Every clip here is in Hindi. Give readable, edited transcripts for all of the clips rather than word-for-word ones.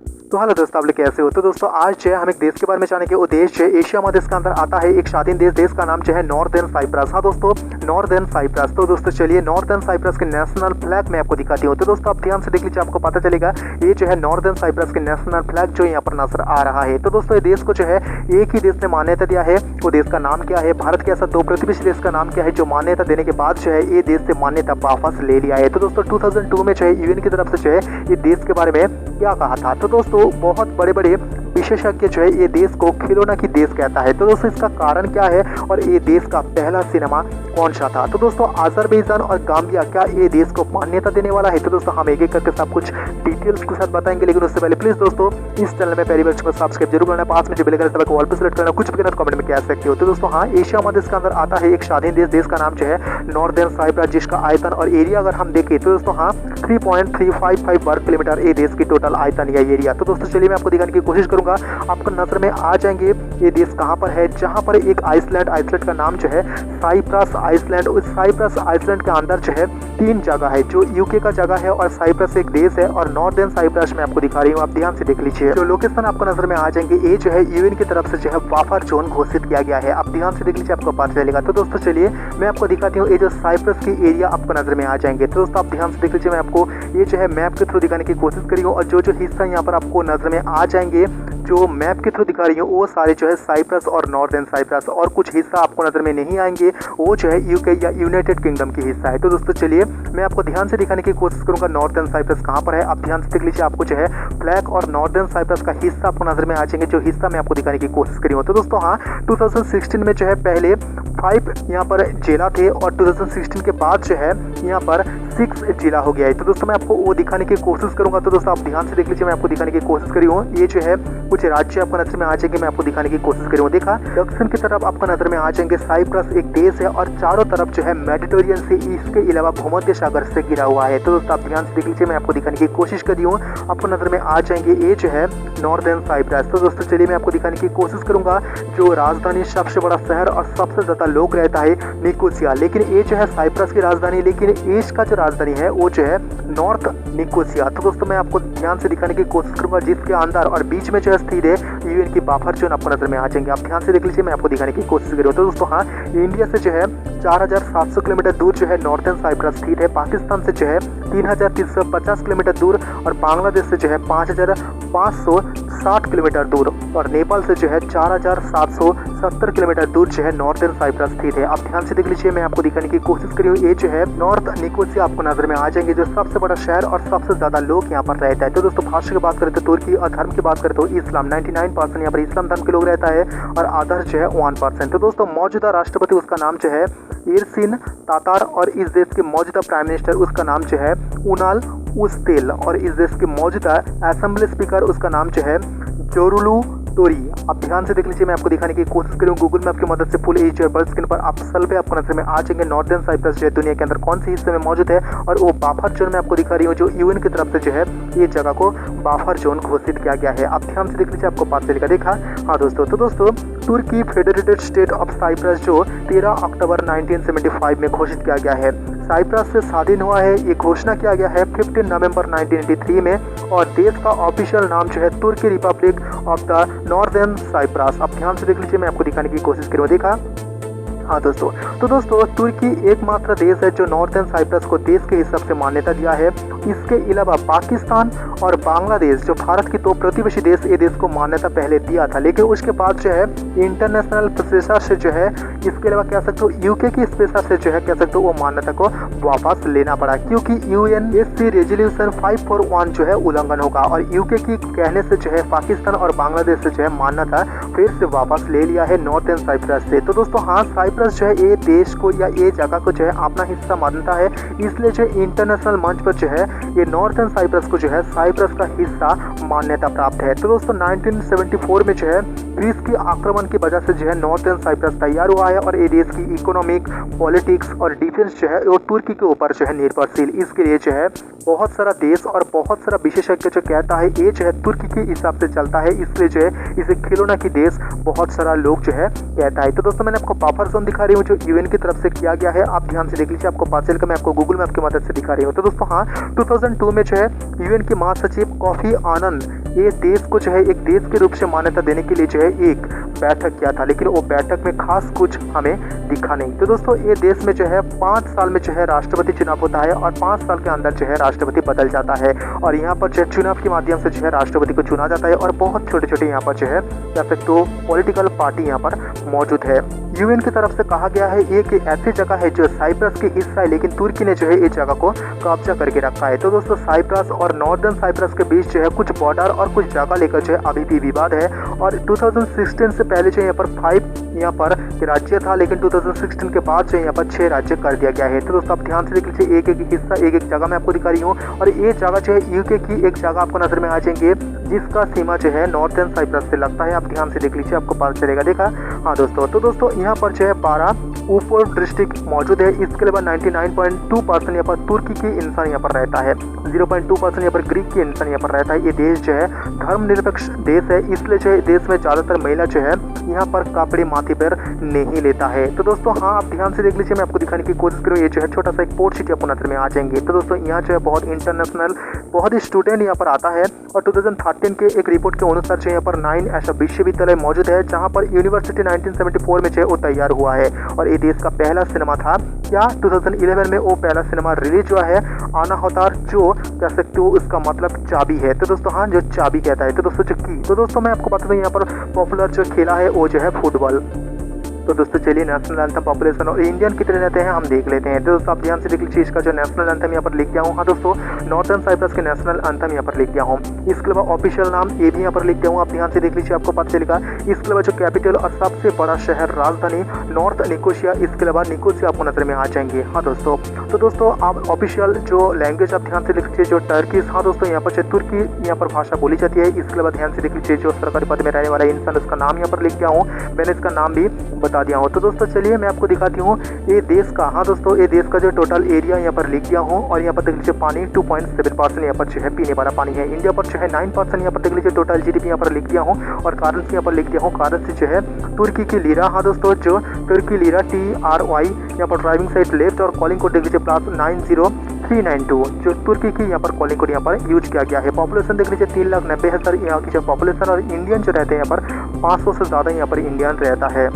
तो हेलो दोस्तों, आप लोग कैसे हो। तो दोस्तों आज जो है हम एक देश के बारे में जानेंगे। वो देश जो है एशिया महादेश के अंदर आता है, एक स्वाधीन देश का नाम जो है नॉर्दर्न साइप्रस। हाँ दोस्तों, नॉर्दर्न साइप्रस। तो दोस्तों चलिए नॉर्दर्न साइप्रस के नेशनल फ्लैग मैं आपको दिखाती हूँ। तो दोस्तों आप ध्यान से देख लीजिए, आपको पता चलेगा ये जो है नॉर्दर्न साइप्रस के नेशनल फ्लैग जो यहाँ पर नजर आ रहा है। तो दोस्तों ये देश को जो है एक ही देश ने मान्यता दिया है। वो देश का नाम क्या है? भारत के ऐसा दो प्रतिवेशी देश का नाम क्या है जो मान्यता देने के बाद जो है ये देश से मान्यता वापस ले लिया है? तो दोस्तों 2002 में जो है यूएन की तरफ से जो है ये देश के बारे में क्या कहा था? तो दोस्तों बहुत बड़े बड़े विशेषज्ञ जो है ये देश को खिलौना की देश कहता है। तो दोस्तों इसका कारण क्या है और ये देश का पहला सिनेमा कौन सा था? तो दोस्तों अजरबैजान और गाम्बिया क्या ये देश को मान्यता देने वाला है? तो दोस्तों हम एक एक करके सब कुछ डिटेल्स के साथ बताएंगे, लेकिन उससे पहले प्लीज दोस्तों इस चैनल में पहली बार को सब्सक्राइब जरूर करना, पास में जो बेल आइकन है ऑल पे सेलेक्ट करना, कुछ भी कमेंट में कह सकते हो। तो दोस्तों हाँ, एशिया महादेश के अंदर आता है एक स्वाधीन देश का नाम जो है नॉर्दर्न साइप्रस, जिसका आयतन और एरिया अगर हम देखें तो दोस्तों हाँ 3.355 वर्ग किलोमीटर ये देश की टोटल आयतन या एरिया। तो दोस्तों चलिए मैं आपको दिखाने की कोशिश करूंगा, आपको नजर में आ जाएंगे ये देश कहां पर है। जहां पर एक आइसलैंड का नाम जो है साइप्रस आइसलैंड। उस साइप्रस आइसलैंड के अंदर जो है 3 जगह है, जो यूके का जगह है और साइप्रस एक देश है और नॉर्दर्न साइप्रस मैं आपको दिखा रही हूँ। आप ध्यान से देख लीजिए, जो लोकेशन आपको नजर में आ जाएंगे ये जो है यूएन की तरफ से जो है बफर जोन घोषित किया गया है। आप ध्यान से देख लीजिए, आपको पता चलेगा। तो दोस्तों चलिए मैं आपको दिखाती हूँ ये जो साइप्रस की एरिया आपको नजर में आ जाएंगे। तो दोस्तों आप ध्यान से देख लीजिए, मैं आपको ये जो है मैप के थ्रू दिखाने की कोशिश करी हूँ और जो जो हिस्सा यहाँ पर आपको नजर में आ जाएंगे जो मैप के थ्रू दिखा रही हूँ वो सारे जो है साइप्रस और नॉर्दर्न साइप्रस, और कुछ हिस्सा आपको नजर में नहीं आएंगे वो जो है यूके या यूनाइटेड किंगडम की हिस्सा है। तो दोस्तों चलिए मैं आपको ध्यान से दिखाने की कोशिश करूंगा नॉर्दर्न साइप्रस कहाँ पर है। आप ध्यान से देख लीजिए, आपको जो है फ्लैग और नॉर्दर्न साइप्रस का हिस्सा आपको नजर में आ जाएंगे, जो हिस्सा मैं आपको दिखाने की कोशिश करी हूँ। तो दोस्तों हाँ 2016 में जो है पहले 5 यहाँ पर जिला थे और 2016 के बाद जो है यहाँ पर 6 जिला हो गया है। तो दोस्तों मैं आपको वो दिखाने की कोशिश करूंगा। तो दोस्तों आप ध्यान से देख लीजिए, मैं आपको दिखाने की कोशिश करी हूँ। ये जो है कुछ राज्य आपको नजर में आ जाएंगे, मैं आपको दिखाने की कोशिश करी हूँ। देखा दक्षिण की तरफ आपको नजर में आ जाएंगे साइप्रस एक देश है और चारों तरफ जो है मेडिटेरियन से, इसके अलावा भूमध्य सागर से घिरा हुआ है। तो दोस्तों आप ध्यान से देख लीजिए, मैं आपको दिखाने की कोशिश करी हूँ। आपको नजर में आ जाएंगे ये जो है नॉर्दर्न साइप्रस। तो दोस्तों चलिए मैं आपको दिखाने की कोशिश करूंगा जो राजधानी, सबसे बड़ा शहर और सबसे ज्यादा लोग रहता है निकोसिया, लेकिन ये जो है साइप्रस की राजधानी, लेकिन इसका जो राजधानी है वो जो है नॉर्थ निकोसिया। तो दोस्तों मैं आपको ध्यान से दिखाने की कोशिश करूंगा, जिसके अंदर और बीच में जो है स्थित है यूएन की बफर जोन आपको नजर में आ जाएंगे। आप ध्यान से देख लीजिए, मैं आपको दिखाने की कोशिश करूँ। तो दोस्तों हाँ, इंडिया से जो है 4700 किलोमीटर दूर जो है नॉर्दर्न साइप्रस स्थित है। पाकिस्तान से जो है 3350 किलोमीटर दूर और बांग्लादेश से जो है 5560 किलोमीटर दूर और नेपाल से जो है 4770 किलोमीटर दूर जो है नॉर्दर्न साइप्रस स्थित है। आप ध्यान से देख लीजिए, मैं आपको दिखाने की कोशिश करी हूँ। ये जो है नॉर्थ निकोसिया आपको नजर में आ जाएंगे, जो सबसे बड़ा शहर और सबसे ज्यादा लोग यहाँ पर रहता है। तो दोस्तों भाषा की बात करें तो तुर्की और धर्म की बात करें तो इस्लाम 99% यहाँ पर इस्लाम धर्म के लोग रहता है और आदर्श जो है 1%। तो दोस्तों मौजूदा राष्ट्रपति उसका नाम जो है इरसिन तातार और इस देश के मौजूदा प्राइम मिनिस्टर उसका नाम जो है उनाल उस्तेल और इस देश के मौजूदा असेंबली स्पीकर उसका नाम जो है जोरुलू तोरी। आप ध्यान से देख लीजिए, मैं आपको दिखाने की कोशिश करूँ गूगल मैप की मदद से फुल एज बर्ड स्क्रीन पर आप सल पे आपको नजर में आ जाएंगे नॉर्दर्न साइप्रस जो है दुनिया के अंदर कौन से हिस्से में मौजूद है और वो बफर जोन में आपको दिखा रही हूँ, जो यूएन की तरफ से जो है ये जगह को बफर जोन घोषित किया गया है। आप ध्यान से देख लीजिए, आपको पता चलेगा। देखा हाँ दोस्तों, तो दोस्तों तुर्की फेडरेटेड स्टेट ऑफ साइप्रस जो 13 अक्टूबर 1975 में घोषित किया गया है, साइप्रस से स्वाधीन हुआ है। ये घोषणा किया गया है 15 नवंबर 1983 में और देश का ऑफिशियल नाम जो है Turkey republic of the northern Cyprus. आप ध्यान से देख लीजिए, मैं आपको दिखाने की कोशिश करूँ। देखा हाँ दोस्तों, तो दोस्तों तुर्की एकमात्र देश है जो नॉर्दर्न साइप्रस को देश के हिसाब से मान्यता दिया है। इसके अलावा पाकिस्तान और बांग्लादेश जो भारत की 2 प्रतिवेशी देश ये देश को मान्यता पहले दिया था, लेकिन उसके बाद जो है इंटरनेशनल प्रेशर से जो है, इसके अलावा कह सकते हो यूके की प्रेशर से जो है कह सकते हो वो मान्यता को वापस लेना पड़ा, क्योंकि यूएनएससी रेजोल्यूशन 541 जो है उल्लंघन होगा और यूके की कहने से जो है पाकिस्तान और बांग्लादेश से जो है मान्यता फिर से वापस ले लिया है नॉर्दर्न साइप्रस से। तो दोस्तों हाँ, साइप्रस जो है ये देश को या ये जगह को जो है अपना हिस्सा मानता है, इसलिए जो इंटरनेशनल मंच पर जो है ये नॉर्दर्न साइप्रस को जो है साइप्रस का हिस्सा मान्यता प्राप्त है। तो दोस्तों 1974 में जो है ग्रीस के आक्रमण की वजह से जो है नॉर्दर्न साइप्रस तैयार हुआ है और ये देश की इकोनॉमिक, पॉलिटिक्स और डिफेंस जो है वो तुर्की के ऊपर जो है निर्भरशील। इसके लिए जो है बहुत सारा देश और बहुत सारा विशेषज्ञ जो कहता है ये जो है तुर्की के हिसाब से चलता है, इसलिए जो है इसे खिलौना की देश बहुत सारा लोग जो है कहता है। तो दोस्तों मैंने आपको बफर जोन दिखा रही हूँ जो यूएन की तरफ से किया गया है, आप ध्यान से देख लीजिए, आपको पता चलेगा, मैं आपको गूगल मैप की मदद से दिखा रही हूँ। तो दोस्तों हाँ, 2002 में जो है यूएन के महासचिव कोफी आनंद ये देश को जो है एक देश के रूप से मान्यता देने के लिए जो है एक बैठक किया था, लेकिन वो बैठक में खास कुछ हमें दिखा नहीं। तो दोस्तों ये देश में जो है 5 साल में जो है राष्ट्रपति चुनाव होता है और 5 साल के अंदर जो है राष्ट्रपति बदल जाता है और यहाँ पर जो है चुनाव के माध्यम से जो है राष्ट्रपति को चुना जाता है और बहुत छोटे छोटे यहाँ पर जो है कह सकते हो पॉलिटिकल पार्टी यहाँ पर मौजूद है। यूएन की तरफ से कहा गया है एक ऐसी जगह है जो साइप्रस की हिस्सा है, लेकिन तुर्की ने जो है इस जगह को कब्जा करके रखा है। तो दोस्तों साइप्रस और नॉर्दर्न साइप्रस के बीच जो है कुछ बॉर्डर और कुछ जगह लेकर जो है अभी भी विवाद है और 2016 से पहले जो यहाँ पर 5 यहाँ पर राज्य था, लेकिन 2016 के बाद जो यहाँ पर 6 राज्य कर दिया गया है। तो दोस्तों आप ध्यान से देख लीजिए, एक एक हिस्सा एक एक जगह मैं आपको दिखा रही हूँ और ये जगह जो है यूके की एक जगह आपको नजर में आ जाएंगे जिसका सीमा जो है नॉर्दर्न साइप्रस से लगता है। आप ध्यान से देख लीजिए, आपको पता चलेगा। देखा हाँ दोस्तों, तो दोस्तों यहाँ पर जो है 12 ऊपर डिस्ट्रिक्ट मौजूद है। इसके अलावा 99.2% यहाँ पर तुर्की की इंसान यहाँ पर रहता है, 0.2% यहाँ पर ग्रीक की इंसान यहाँ पर रहता है। ये देश जो है धर्मनिरपेक्ष देश है, इसलिए जो है देश में ज़्यादातर महिला जो है यहाँ पर कपड़े माथे पर नहीं लेता है। तो दोस्तों हाँ, आप ध्यान से देख लीजिए, मैं आपको दिखाने की कोशिश करूँ। ये जो है छोटा सा एक पोर्ट सिटी आपको नजर में आ जाएंगे। तो दोस्तों यहाँ जो है बहुत इंटरनेशनल बहुत ही स्टूडेंट यहाँ पर आता है और 2013 के एक रिपोर्ट के अनुसार जो यहाँ पर 9 ऐसा विश्वविद्यालय मौजूद है जहाँ पर यूनिवर्सिटी 1974 में जो है वो तैयार हुआ है और ये देश का पहला सिनेमा था। क्या 2011 में वो पहला सिनेमा रिलीज हुआ है अनाहतार, जो कह सकते हो उसका मतलब चाबी है। तो दोस्तों हाँ, जो चाबी कहता है। तो दोस्तों जो की, तो दोस्तों मैं आपको बता दूं यहाँ पर पॉपुलर जो खेला है वो जो है फुटबॉल। तो दोस्तों चलिए नेशनल एंथम पॉपुलेशन और इंडियन कितने रहते हैं हम देख लेते हैं। तो दोस्तों आप ध्यान से देख लीजिए, इसका जो नेशनल एंथम यहाँ पर लिख दिया हूँ। हाँ दोस्तों, नॉर्दर्न साइप्रस के नेशनल एंथम यहाँ पर लिख दिया हूँ। इसके अलावा ऑफिशियल नाम ये भी यहाँ पर लिख दिया हूँ, आप ध्यान से देख लीजिए, आपको पता चलेगा। इसके अलावा जो कैपिटल और सबसे बड़ा शहर राजधानी नॉर्थ निकोसिया, इसके अलावा निकोसिया आपको नजर में आ जाएंगे। हाँ दोस्तों, तो दोस्तों आप ऑफिशियल जो लैंग्वेज आप ध्यान से लिख लीजिए, जो टर्की, हाँ दोस्तों यहाँ पर तुर्की यहाँ पर भाषा बोली जाती है। इसके अलावा ध्यान से देख लीजिए, जो सरकारी पद में रहने वाला इंसान उसका नाम यहाँ पर लिख दिया हूँ, मैंने इसका नाम भी बता दिया हूँ। तो दोस्तों चलिए मैं आपको दिखाती हूँ ये देश का। हाँ दोस्तों, ये देश का जो टोटल एरिया यहाँ पर लिख दिया हूँ और यहाँ पर देख लीजिए पानी 2.7% यहाँ पर जो है पीने वाला पानी है। इंडिया पर जो है 9% यहाँ पर देख लीजिए टोटल जीडीपी यहाँ पर लिख दिया हूँ और करेंसी यहाँ पर लिख दिया हूँ। करेंसी जो है तुर्की की लीरा। हाँ दोस्तों, जो तुर्की लीरा TRY यहाँ पर ड्राइविंग साइड लेफ्ट और कॉलिंग कोड देख लीजिए +90392, जो तुर्की की यहाँ पर कॉलिंग कोड यहाँ पर यूज किया गया है। पॉपुलेशन देख लीजिए 3,90,000 यहाँ की जो पॉपुलेशन और इंडियन जो रहते हैं यहाँ पर 500 से ज़्यादा यहाँ पर इंडियन रहता है।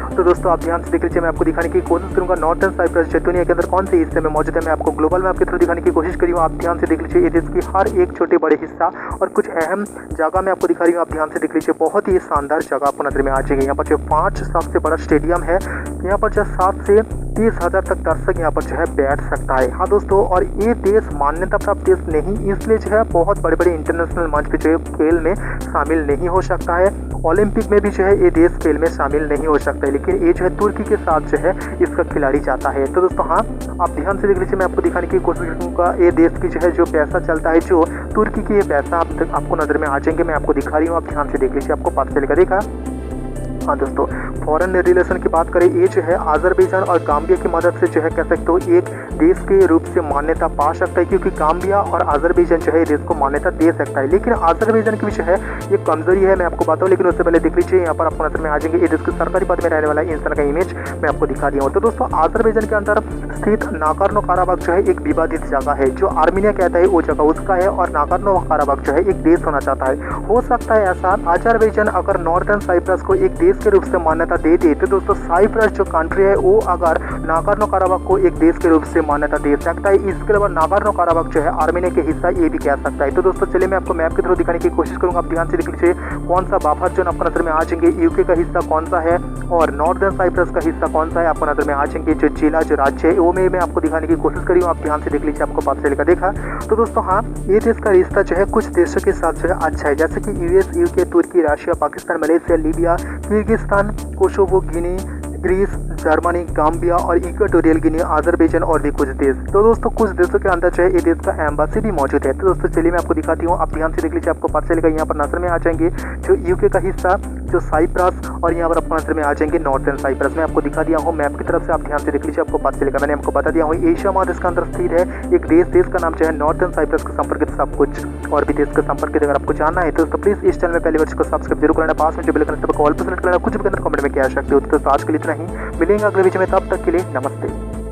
तो दोस्तों आप ध्यान से देख लीजिए, मैं आपको दिखाने की कोशिश करूंगा नॉर्दर्न साइप्रस दुनिया के अंदर कौन से हिस्से में मौजूद है। मैं आपको ग्लोबल मैप के थ्रू दिखाने की कोशिश करी हूँ। आप ध्यान से देख लीजिए, ये देश की हर एक छोटे बड़े हिस्सा और कुछ अहम जगह मैं आपको दिखा रही हूँ। आप ध्यान से देख लीजिए, बहुत ही शानदार जगह आपको नजर में आ जाएगी। यहाँ पर जो 5 सबसे बड़ा स्टेडियम है, यहाँ पर जो 7 से 30,000 तक दर्शक यहाँ पर जो है बैठ सकता है। हाँ दोस्तों, और ये देश मान्यता प्राप्त देश नहीं, इसलिए जो है बहुत बड़े बड़े इंटरनेशनल मंच पे जो है खेल में शामिल नहीं हो सकता है। ओलंपिक में भी जो है ये देश खेल में शामिल नहीं हो सकता है, लेकिन ये जो है तुर्की के साथ जो है इसका खिलाड़ी जाता है। तो दोस्तों हाँ, आप ध्यान से देख लीजिए, मैं आपको दिखाने की कोशिश करूँगा ये देश की जो है जो पैसा चलता है, जो तुर्की की ये पैसा आपको नजर में आ जाएंगे। मैं आपको दिखा रही हूँ, आप ध्यान से देख लीजिए, आपको पता चलेगा। देखा हाँ दोस्तों, फॉरेन रिलेशन की बात करें, ये जो है अजरबैजान और गाम्बिया की मदद से जो है कह सकते हो एक देश के रूप से मान्यता पा सकता है, क्योंकि गाम्बिया और अजरबैजान जो है देश को मान्यता दे सकता है। लेकिन अजरबैजान की भी जो है ये कमजोरी है, मैं आपको बताऊँ। लेकिन उससे पहले देख लीजिए, यहाँ पर आपको नजर में आ जाएंगे ये देश के सरकारी पद में रहने वाला इंसान का इमेज मैं आपको दिखा दिया हूँ। तो दोस्तों अजरबैजान के अंदर स्थित नागोर्नो काराबाख जो है एक विवादित जगह है, जो आर्मीनिया कहता है वो जगह उसका है और नागोर्नो काराबाख जो है एक देश होना चाहता है। हो सकता है ऐसा, अजरबैजान अगर नॉर्दर्न साइप्रस को एक देश के रूप से मान्यता दे दे, तो दोस्तों साइप्रस जो कंट्री है वो अगर नागोर्नो काराबाख को एक देश के रूप से मान्यता दे सकता है। इसके अलावा नागोर्नो काराबाख जो है आर्मेनिया के हिस्सा ये भी कह सकता है। तो दोस्तों चलिए मैं आपको मैप के थ्रू दिखाने की कोशिश करूंगा। आप ध्यान से देख लीजिए, कौन सा बफर जोन आपको नजर में आ जाएंगे, यूके का हिस्सा कौन सा है और नॉर्दर्न साइप्रस का हिस्सा कौन सा है आपको नजर में आ जाएंगे। जो जिला जो राज्य है वो में मैं आपको दिखाने की कोशिश करी हूँ, आप ध्यान से देख लीजिए, आपको पता चलेगा। देखा तो दोस्तों हाँ, ये देश का रिश्ता जो है कुछ देशों के साथ जो है अच्छा है, जैसे कि US, UK, Turkey, Russia, Pakistan, Malaysia, Libya, Kyrgyzstan, Kosovo, Guinea, Greece, Germany, Gambia और इक्वेटोरियल गिनी, अजरबैजान और भी कुछ देश। तो दोस्तों कुछ देशों के अंदर जो है ये देश का एम्बेसी भी मौजूद है। तो दोस्तों चलिए मैं आपको दिखाती हूँ, आप ध्यान से देख लीजिए, आपको पता चलेगा। यहाँ पर नजर में आ जाएंगे जो यूके का हिस्सा जो साइप्रस और यहाँ पर आपको आंसर में आ जाएंगे नॉर्थर्न साइप्रस। मैं आपको दिखा दिया हूँ मैप की तरफ से, आप ध्यान से देख लीजिए, आपको पता चलेगा। मैंने आपको बता दिया हूँ एशिया महादेश के अंदर स्थित है एक देश का नाम जो है नॉर्थर्न साइप्रस के संपर्कित सब कुछ और भी देश के संपर्कित अगर आपको जानना है तो दोस्तों प्लीज इस चैनल में पहले वर्ष को सब्सक्राइब जरूर करना, पास में जो बेल आइकन है कॉल पर सेलेक्ट करना, कुछ भी कमेंट में क्या सकते हो। तो आज के लिए इतना ही, मिलेंगे अगले वीडियो में, तब तक के लिए नमस्ते।